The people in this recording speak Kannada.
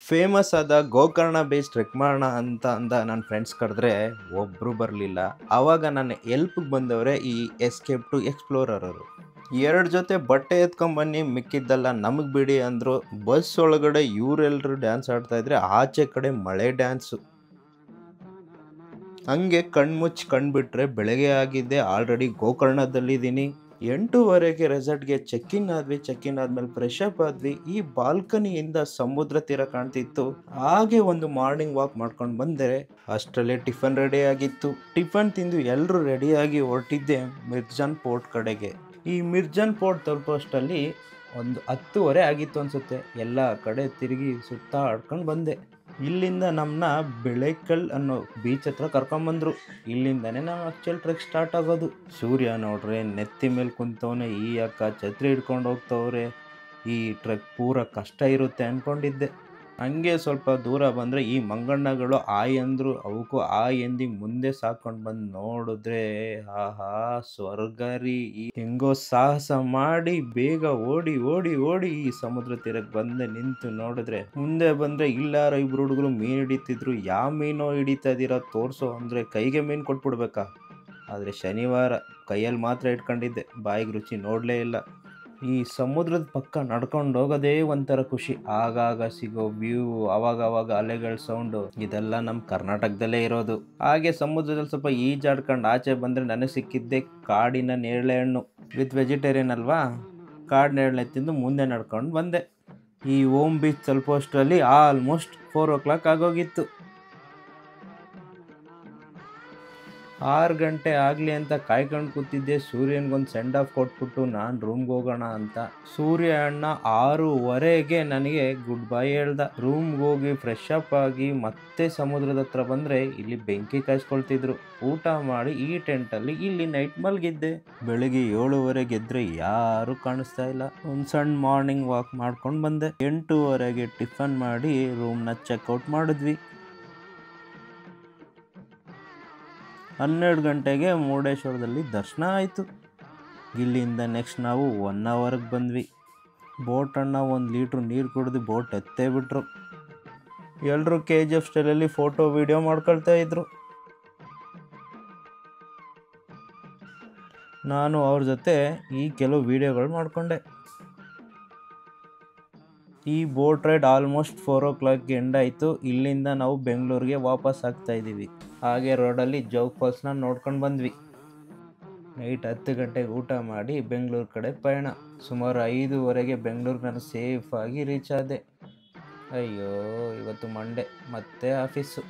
ಫೇಮಸ್ ಆದ ಗೋಕರ್ಣ ಬೀಚ್ ಟ್ರೆಕ್ ಮಾಡೋಣ ಅಂತ ನನ್ನ ಫ್ರೆಂಡ್ಸ್ ಕರೆದ್ರೆ ಒಬ್ಬರು ಬರಲಿಲ್ಲ. ಆವಾಗ ನನ್ನ ಎಲ್ಪ್ಗೆ ಬಂದವರೇ ಈ ಎಸ್ಕೇಪ್ ಟು ಎಕ್ಸ್ಪ್ಲೋರರ್ ಅವರು. 2 ಜೊತೆ ಬಟ್ಟೆ ಎತ್ಕೊಂಬನ್ನಿ, ಮಿಕ್ಕಿದ್ದೆಲ್ಲ ನಮಗೆ ಬಿಡಿ ಅಂದರು. ಬಸ್ ಒಳಗಡೆ ಇವರೆಲ್ಲರೂ ಡ್ಯಾನ್ಸ್ ಆಡ್ತಾ ಇದ್ರೆ ಆಚೆ ಕಡೆ ಮಳೆ ಡ್ಯಾನ್ಸು. ಹಂಗೆ ಕಣ್ಮುಚ್ಚಿ ಕಂಡುಬಿಟ್ರೆ ಬೆಳಗ್ಗೆ ಆಗಿದ್ದೆ. ಆಲ್ರೆಡಿ ಗೋಕರ್ಣದಲ್ಲಿದ್ದೀನಿ. 8:30ಗೆ ರೆಸಾರ್ಟ್ಗೆ ಚೆಕ್-ಇನ್ ಆದ್ಮೇಲೆ ಫ್ರೆಶ್ ಅಪ್ ಆದ್ವಿ. ಈ ಬಾಲ್ಕನಿಯಿಂದ ಸಮುದ್ರ ತೀರ ಕಾಣ್ತಿತ್ತು. ಹಾಗೆ ಒಂದು ಮಾರ್ನಿಂಗ್ ವಾಕ್ ಮಾಡ್ಕೊಂಡು ಬಂದರೆ ಅಷ್ಟರಲ್ಲೇ ಟಿಫನ್ ರೆಡಿ ಆಗಿತ್ತು. ಟಿಫನ್ ತಿಂದು ಎಲ್ಲರೂ ರೆಡಿಯಾಗಿ ಹೊರಟಿದ್ದೆ ಮಿರ್ಜಾನ್ ಪೋರ್ಟ್ ಕಡೆಗೆ. ಈ ಮಿರ್ಜಾನ್ ಪೋರ್ಟ್ ತಲುಪೋಷ್ಟರಲ್ಲಿ ಒಂದು 10:30 ಆಗಿತ್ತು ಅನ್ಸುತ್ತೆ. ಎಲ್ಲ ಕಡೆ ತಿರುಗಿ ಸುತ್ತಾಡ್ಕೊಂಡು ಬಂದೆ. ಇಲ್ಲಿಂದ ನಮ್ಮನ್ನ ಬೆಳೆಕಲ್ ಅನ್ನೋ ಬೀಚ್ ಹತ್ರ ಕರ್ಕೊಂಬಂದ್ರು. ಇಲ್ಲಿಂದನೇ ನಾವು ಆ್ಯಕ್ಚುಲ್ ಟ್ರೆಕ್ ಸ್ಟಾರ್ಟ್ ಆಗೋದು. ಸೂರ್ಯ ನೋಡ್ರೆ ನೆತ್ತಿ ಮೇಲೆ ಕುಂತವನೆ, ಈ ಅಕ್ಕ ಛತ್ರಿ ಹಿಡ್ಕೊಂಡು ಹೋಗ್ತವ್ರೆ. ಈ ಟ್ರೆಕ್ ಪೂರ ಕಷ್ಟ ಇರುತ್ತೆ ಅಂದ್ಕೊಂಡಿದ್ದೆ. ಹಂಗೆ ಸ್ವಲ್ಪ ದೂರ ಬಂದರೆ ಈ ಮಂಗಣ್ಣಗಳು ಆಯ್ ಅಂದರು. ಅವಕ್ಕೂ ಆಯ್ ಎಂದಿ ಮುಂದೆ ಸಾಕೊಂಡು ಬಂದು ನೋಡಿದ್ರೆ ಆಹಾ ಸ್ವರ್ಗ ರೀ. ಹೆಂಗೋ ಸಾಹಸ ಮಾಡಿ ಬೇಗ ಓಡಿ ಓಡಿ ಓಡಿ ಈ ಸಮುದ್ರ ತೀರಕ್ಕೆ ಬಂದೆ. ನಿಂತು ನೋಡಿದ್ರೆ ಮುಂದೆ ಬಂದರೆ ಇಲ್ಲಾರ ಇಬ್ರು ಹುಡುಗರು ಮೀನು ಹಿಡಿತಿದ್ರು. ಯಾವ ಮೀನೋ ಹಿಡಿತಾ ಇದ್ದೀರಾ ತೋರಿಸೋ ಅಂದರೆ ಕೈಗೆ ಮೀನು ಕೊಟ್ಬಿಡ್ಬೇಕಾ. ಆದರೆ ಶನಿವಾರ ಕೈಯಲ್ಲಿ ಮಾತ್ರ ಇಟ್ಕೊಂಡಿದ್ದೆ, ಬಾಯಿಗೆ ರುಚಿ ನೋಡಲೇ ಇಲ್ಲ. ಈ ಸಮುದ್ರದ ಪಕ್ಕ ನಡ್ಕೊಂಡು ಹೋಗೋದೇ ಒಂಥರ ಖುಷಿ. ಆಗಾಗ ಸಿಗೋ ವ್ಯೂ, ಅವಾಗವಾಗ ಅಲೆಗಳ ಸೌಂಡು, ಇದೆಲ್ಲ ನಮ್ಮ ಕರ್ನಾಟಕದಲ್ಲೇ ಇರೋದು. ಹಾಗೆ ಸಮುದ್ರದಲ್ಲಿ ಸ್ವಲ್ಪ ಈಜಾಡ್ಕೊಂಡು ಆಚೆ ಬಂದರೆ ನನಗೆ ಸಿಕ್ಕಿದ್ದೆ ಕಾಡಿನ ನೇರಳೆ ಹಣ್ಣು. ವಿತ್ ವೆಜಿಟೇರಿಯನ್ ಅಲ್ವಾ, ಕಾಡು ನೇರಳೆ ತಿಂದು ಮುಂದೆ ನಡ್ಕೊಂಡು ಬಂದೆ. ಈ ಓಮ್ ಬೀಚ್ ತಲುಪೋಷ್ಟರಲ್ಲಿ ಆಲ್ಮೋಸ್ಟ್ 4 o'clock ಆಗೋಗಿತ್ತು. 6 ಗಂಟೆ ಆಗಲಿ ಅಂತ ಕಾಯ್ಕೊಂಡು ಕೂತಿದ್ದೆ. ಸೂರ್ಯನಿಗೊಂದು ಸೆಂಡ್ ಆಫ್ ಕೊಟ್ಬಿಟ್ಟು ನಾನು ರೂಮ್ಗೆ ಹೋಗೋಣ ಅಂತ. ಸೂರ್ಯ ಅಣ್ಣ 6:30ಗೆ ನನಗೆ ಗುಡ್ ಬೈ ಹೇಳ್ದ. ರೂಮ್ಗೆ ಹೋಗಿ ಫ್ರೆಶ್ ಅಪ್ ಆಗಿ ಮತ್ತೆ ಸಮುದ್ರದ ಹತ್ರ ಬಂದರೆ ಇಲ್ಲಿ ಬೆಂಕಿ ಕಾಯಿಸ್ಕೊಳ್ತಿದ್ರು. ಊಟ ಮಾಡಿ ಈ ಟೆಂಟಲ್ಲಿ ಇಲ್ಲಿ ನೈಟ್ ಮಲಗಿದ್ದೆ. ಬೆಳಿಗ್ಗೆ 7:30ಗೆ ಎದ್ರೆ ಯಾರೂ ಕಾಣಿಸ್ತಾ ಇಲ್ಲ. ಒಂದು ಸಣ್ಣ ಮಾರ್ನಿಂಗ್ ವಾಕ್ ಮಾಡ್ಕೊಂಡು ಬಂದೆ. 8:30ಗೆ ಟಿಫನ್ ಮಾಡಿ ರೂಮ್ನ ಚೆಕ್ಔಟ್ ಮಾಡಿದ್ವಿ. 12 ಗಂಟೆಗೆ ಮುರುಡೇಶ್ವರದಲ್ಲಿ ದರ್ಶನ ಆಯಿತು. ಇಲ್ಲಿಂದ ನೆಕ್ಸ್ಟ್ ನಾವು 1 ಅವರ್ಗೆ ಬಂದ್ವಿ. ಬೋಟ್ ಅಣ್ಣ 1 ಲೀಟ್ರ್ ನೀರು ಕುಡಿದು ಬೋಟ್ ಎತ್ತೇ ಬಿಟ್ರು. ಎಲ್ಲರೂ KGF ಸ್ಟೈಲಲ್ಲಿ ಫೋಟೋ ವಿಡಿಯೋ ಮಾಡ್ಕೊಳ್ತಾ ಇದ್ರು. ನಾನು ಅವ್ರ ಜೊತೆ ಈ ಕೆಲವು ವಿಡಿಯೋಗಳು ಮಾಡಿಕೊಂಡೆ. ಈ ಬೋಟ್ ರೈಡ್ ಆಲ್ಮೋಸ್ಟ್ 4 o'clockಗೆ ಎಂಡ್ ಆಯಿತು. ಇಲ್ಲಿಂದ ನಾವು ಬೆಂಗಳೂರಿಗೆ ವಾಪಸ್ ಆಗ್ತಾ ಇದ್ದೀವಿ. ಹಾಗೆ ರೋಡಲ್ಲಿ ಜೋಗ್ ಫಾಲ್ಸ್ನ ನೋಡ್ಕೊಂಡು ಬಂದ್ವಿ. ನೈಟ್ 10 ಗಂಟೆಗೆ ಊಟ ಮಾಡಿ ಬೆಂಗಳೂರು ಕಡೆ ಪಯಣ. ಸುಮಾರು 5:30ಗೆ ಬೆಂಗಳೂರಿಗೆ ನಾನು ಸೇಫಾಗಿ ರೀಚ್ ಆದೆ. ಅಯ್ಯೋ ಇವತ್ತು ಮಂಡೇ ಮತ್ತೆ ಆಫೀಸು.